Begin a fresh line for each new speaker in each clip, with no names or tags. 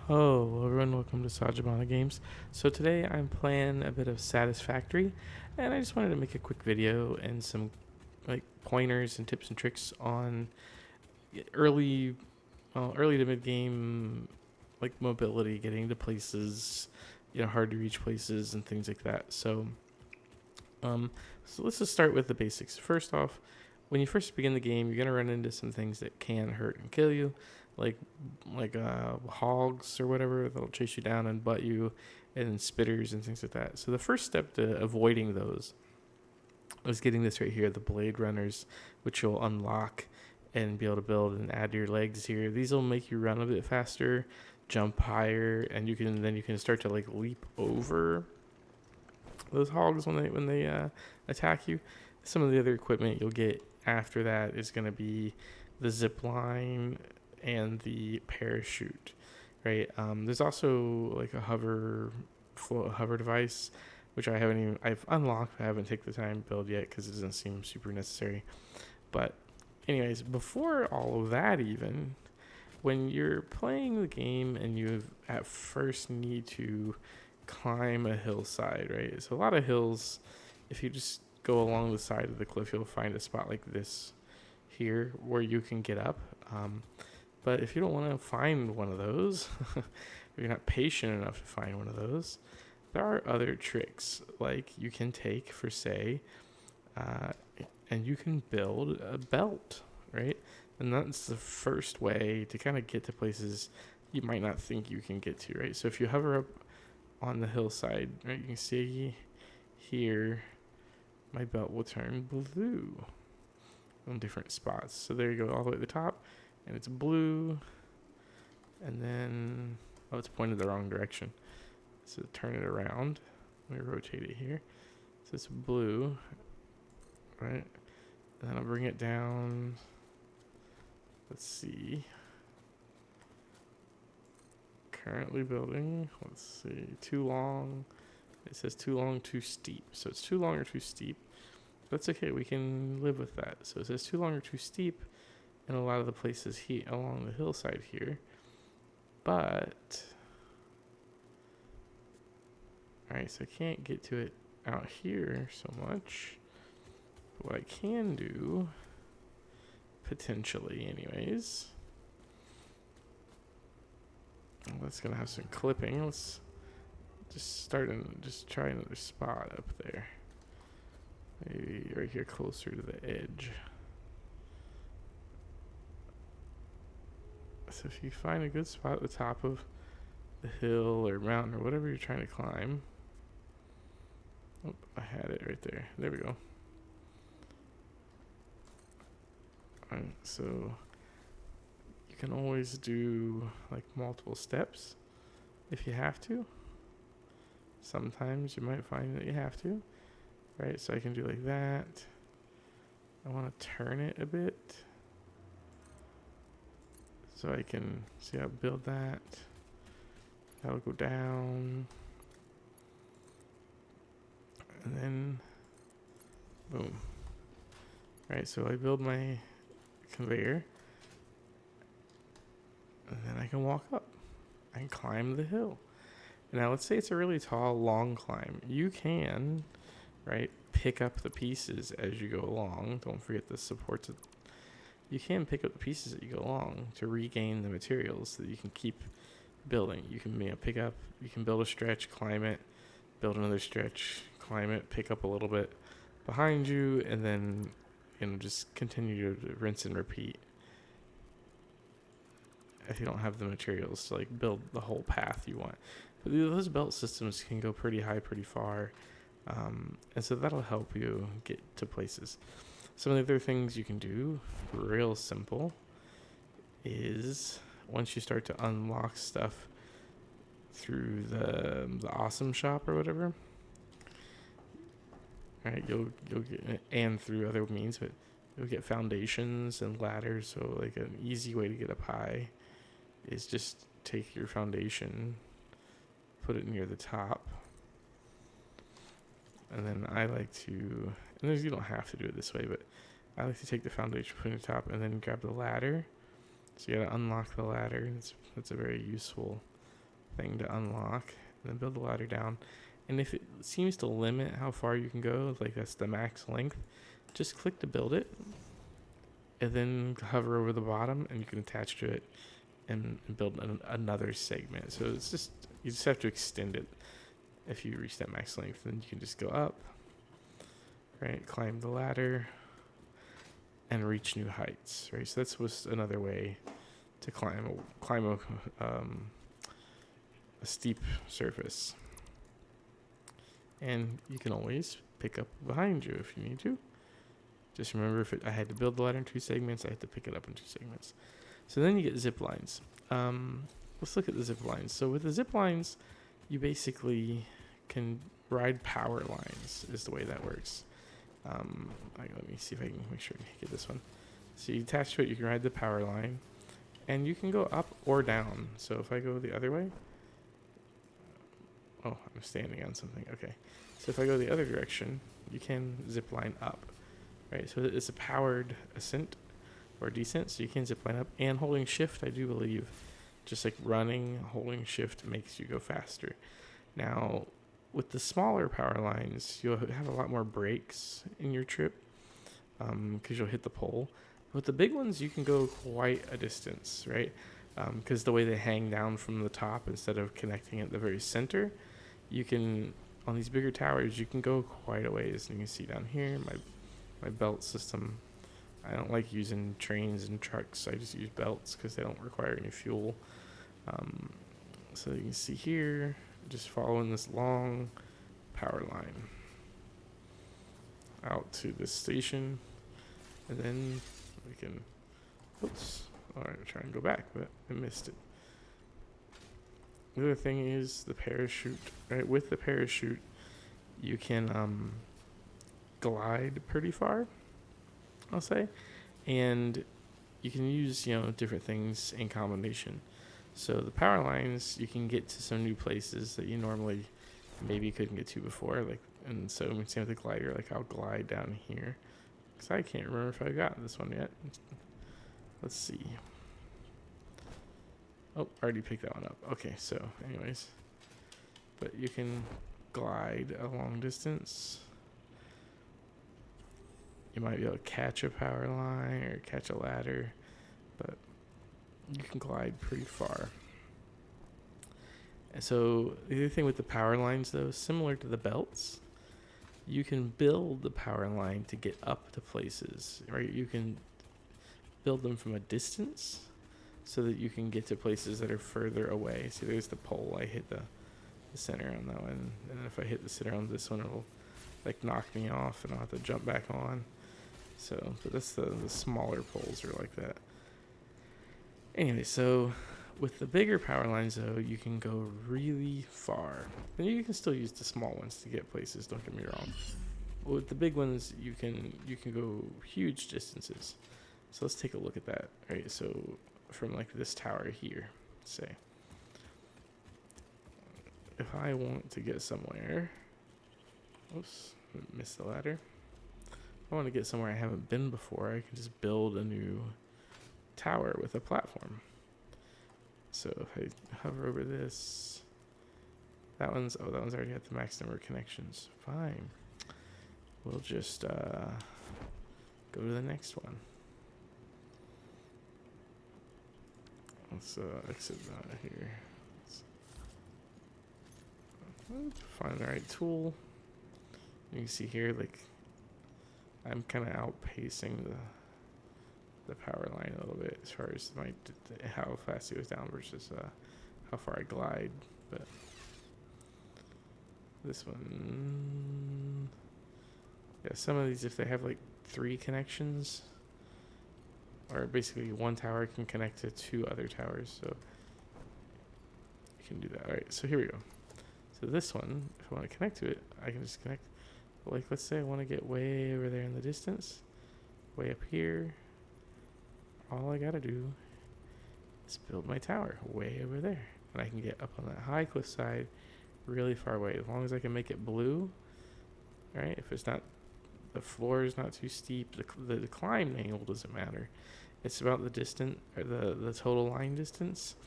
Hello, everyone. Welcome to Sajabana Games. So today I'm playing a bit of Satisfactory, and I just wanted to make a quick video and some like pointers and tips and tricks on early, early to mid game, like mobility, getting to places, hard to reach places and things like that. Um, so let's just start with the basics. First off, when you first begin the game, you're gonna run into some things that can hurt and kill you, like hogs or whatever that'll chase you down and butt you, and spitters and things like that. So the first step to avoiding those is getting this right here, the blade runners, which you'll unlock and be able to build and add to your legs here. These will make you run a bit faster, jump higher, and you can start to like leap over those hogs when they attack you. Some of the other equipment you'll get after that is going to be the zip line and the parachute, right? There's also like a hover device, which I've unlocked, but I haven't taken the time to build yet because it doesn't seem super necessary. But anyways, before all of that, even when you're playing the game and you at first need to climb a hillside, right? So a lot of hills, if you just go along the side of the cliff, you'll find a spot like this here where you can get up. But if you don't want to find one of those, if you're not patient enough to find one of those, there are other tricks like you can take for say, uh, and you can build a belt, right? And that's the first way to kind of get to places you might not think you can get to, right? So if you hover up on the hillside, right, you can see here my belt will turn blue on different spots. So there you go, all the way at the top, and it's blue, and then it's pointed the wrong direction. So turn it around. Let me rotate it here. So it's blue, right? And then I'll bring it down. Let's see. Currently building. Let's see. Too long. It says too long, too steep. So it's too long or too steep. That's okay. We can live with that. So it says too long or too steep in a lot of the places along the hillside here. But all right, so I can't get to it out here so much. But what I can do, potentially, anyways. That's gonna have some clipping. Let's just try another spot up there. Maybe right here closer to the edge. So if you find a good spot at the top of the hill or mountain or whatever you're trying to climb. Oh, I had it right there. There we go. Alright, so you can always do like multiple steps if you have to. Sometimes you might find that you have to. Right, so I can do like that. I want to turn it a bit. So I can see how to build that. That'll go down. And then, boom. Right, so I build my conveyor. And then I can walk up. I can climb the hill. Now, let's say it's a really tall, long climb. You can, right, pick up the pieces as you go along. Don't forget the supports. You can pick up the pieces as you go along to regain the materials so that you can keep building. You can you can build a stretch, climb it, build another stretch, climb it, pick up a little bit behind you, and then just continue to rinse and repeat. If you don't have the materials to like build the whole path you want, but those belt systems can go pretty high, pretty far, and so that'll help you get to places. Some of the other things you can do, real simple, is once you start to unlock stuff through the awesome shop or whatever, right? You'll get, and through other means, but you'll get foundations and ladders. So like an easy way to get up high is just take your foundation, put it near the top, and then I like to, and you don't have to do it this way, but I like to take the foundation, put it on the top, and then grab the ladder. So you gotta unlock the ladder. That's a very useful thing to unlock, and then build the ladder down. And if it seems to limit how far you can go, like that's the max length, just click to build it, and then hover over the bottom, and you can attach to it and build another segment. So it's just, you just have to extend it. If you reach that max length, then you can just go up, right? Climb the ladder and reach new heights, right? So that's was another way to climb a steep surface. And you can always pick up behind you if you need to. Just remember, I had to build the ladder in 2 segments, I had to pick it up in 2 segments. So then you get zip lines. Let's look at the zip lines. So with the zip lines, you basically can ride power lines is the way that works. Let me see if I can make sure I can get this one. So you attach to it, you can ride the power line, and you can go up or down. So if I go the other way, oh, I'm standing on something. Okay. So if I go the other direction, you can zip line up, right? So it's a powered ascent or descent, so you can zip line up. And holding shift, I do believe, just like running, holding shift makes you go faster. Now, with the smaller power lines, you'll have a lot more breaks in your trip because you'll hit the pole. With the big ones, you can go quite a distance, right? Because the way they hang down from the top instead of connecting at the very center, you can, on these bigger towers, you can go quite a ways. And you can see down here, my belt system. I don't like using trains and trucks. I just use belts because they don't require any fuel. So you can see here, just following this long power line out to this station, and then we can, oops, all right, try and go back, but I missed it. The other thing is the parachute, right? With the parachute, you can glide pretty far, I'll say, and you can use, different things in combination. So the power lines, you can get to some new places that you normally maybe couldn't get to before, and so same with the glider, I'll glide down here, because I can't remember if I got this one yet. Let's see. Oh, already picked that one up. Okay, so anyways, but you can glide a long distance. You might be able to catch a power line or catch a ladder, but you can glide pretty far. And so the other thing with the power lines, though, similar to the belts, you can build the power line to get up to places, right? You can build them from a distance so that you can get to places that are further away. See, there's the pole. I hit the center on that one, and if I hit the center on this one, it'll knock me off, and I'll have to jump back on. So, but that's the smaller poles are like that. Anyway, so with the bigger power lines, though, you can go really far. And you can still use the small ones to get places, don't get me wrong. But with the big ones, you can go huge distances. So let's take a look at that. All right, so from this tower here, say, if I want to get somewhere, oops, missed the ladder. If I want to get somewhere I haven't been before, I can just build a new tower with a platform. So if I hover over this, that one's already at the max number of connections. Fine. We'll just go to the next one. Let's exit out of here. Let's find the right tool. You can see here, I'm kind of outpacing the power line a little bit as far as how fast it goes down versus how far I glide. But this one, yeah, some of these, if they have 3 connections, or basically one tower can connect to 2 other towers, so you can do that. All right, so here we go. So this one, if I want to connect to it, I can just connect. Let's say I want to get way over there in the distance, way up here. All I gotta do is build my tower way over there, and I can get up on that high cliff side really far away, as long as I can make it blue. All right, if it's not, the floor is not too steep, the climb angle doesn't matter. It's about the distance, or the total line distance,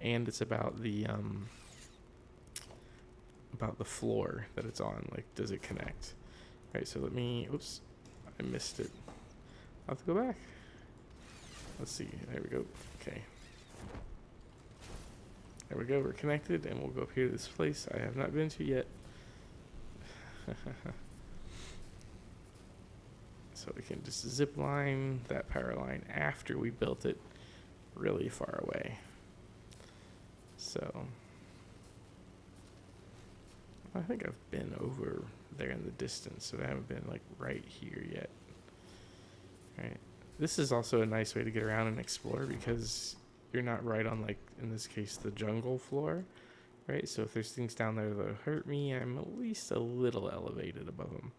and it's about the floor that it's on. Like, does it connect? Right. So let me. Oops, I missed it. I'll have to go back. Let's see. There we go. Okay. There we go. We're connected, and we'll go up here to this place I have not been to yet. So we can just zip line that power line after we built it really far away. So I think I've been over there in the distance, but I haven't been like right here yet. Right. This is also a nice way to get around and explore because you're not right on, like, in this case, the jungle floor, right? So if there's things down there that hurt me, I'm at least a little elevated above them.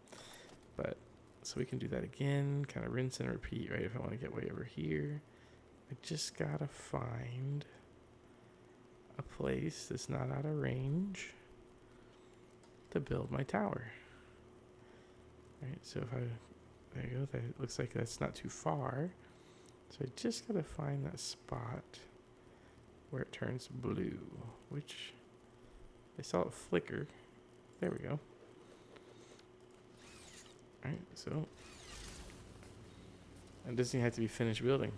But so we can do that again, kind of rinse and repeat, right? If I want to get way over here, I just gotta find a place that's not out of range to build my tower. Right, so if I, there you go, that looks like that's not too far. So I just gotta find that spot where it turns blue, which I saw it flicker. There we go. Alright, so it doesn't even have to be finished building.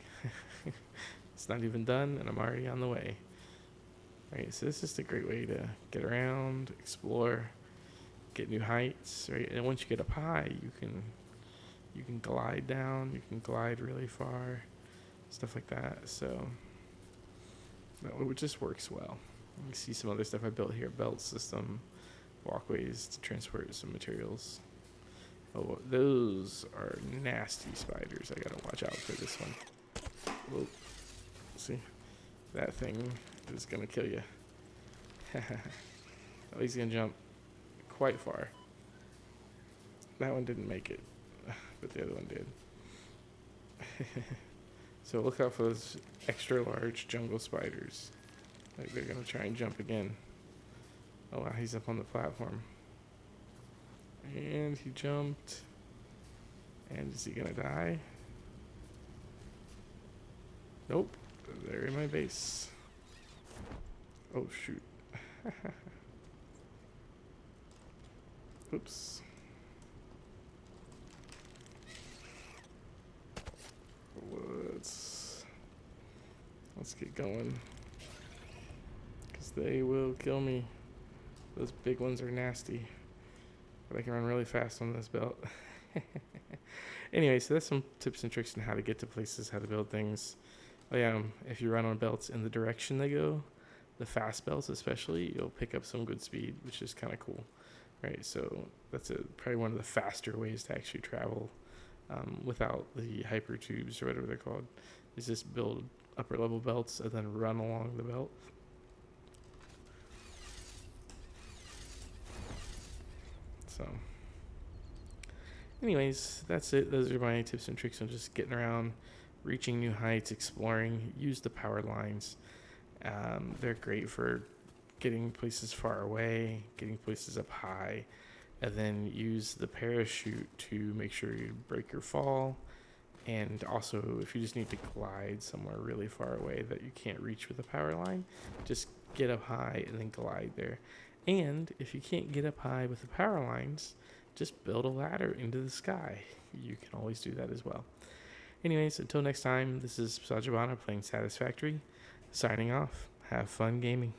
It's not even done, and I'm already on the way. Right, so this is a great way to get around, explore, get new heights, right? And once you get up high, you can glide down, you can glide really far, stuff like that. So it just works well. You can see some other stuff I built here: belt system, walkways to transport some materials. Oh, those are nasty spiders. I gotta watch out for this one. Whoa. See, that thing is gonna kill you. Oh, he's gonna jump quite far. That one didn't make it, but the other one did. So look out for those extra large jungle spiders. Like, they're gonna try and jump again. Oh wow, he's up on the platform. And he jumped. And is he gonna die? Nope. They're in my base. Oh shoot. Oops. Let's get going. Because they will kill me. Those big ones are nasty. But I can run really fast on this belt. Anyway, so that's some tips and tricks on how to get to places, how to build things. Oh yeah, if you run on belts in the direction they go, the fast belts especially, you'll pick up some good speed, which is kind of cool. Right, so that's probably one of the faster ways to actually travel without the hyper tubes or whatever they're called, is just build upper level belts and then run along the belt. So anyways, that's it. Those are my tips and tricks on just getting around, reaching new heights, exploring. Use the power lines. They're great for getting places far away, getting places up high, and then use the parachute to make sure you break your fall. And also, if you just need to glide somewhere really far away that you can't reach with a power line, just get up high and then glide there. And if you can't get up high with the power lines, just build a ladder into the sky. You can always do that as well. Anyways, until next time, this is Sajabana playing Satisfactory, signing off. Have fun gaming.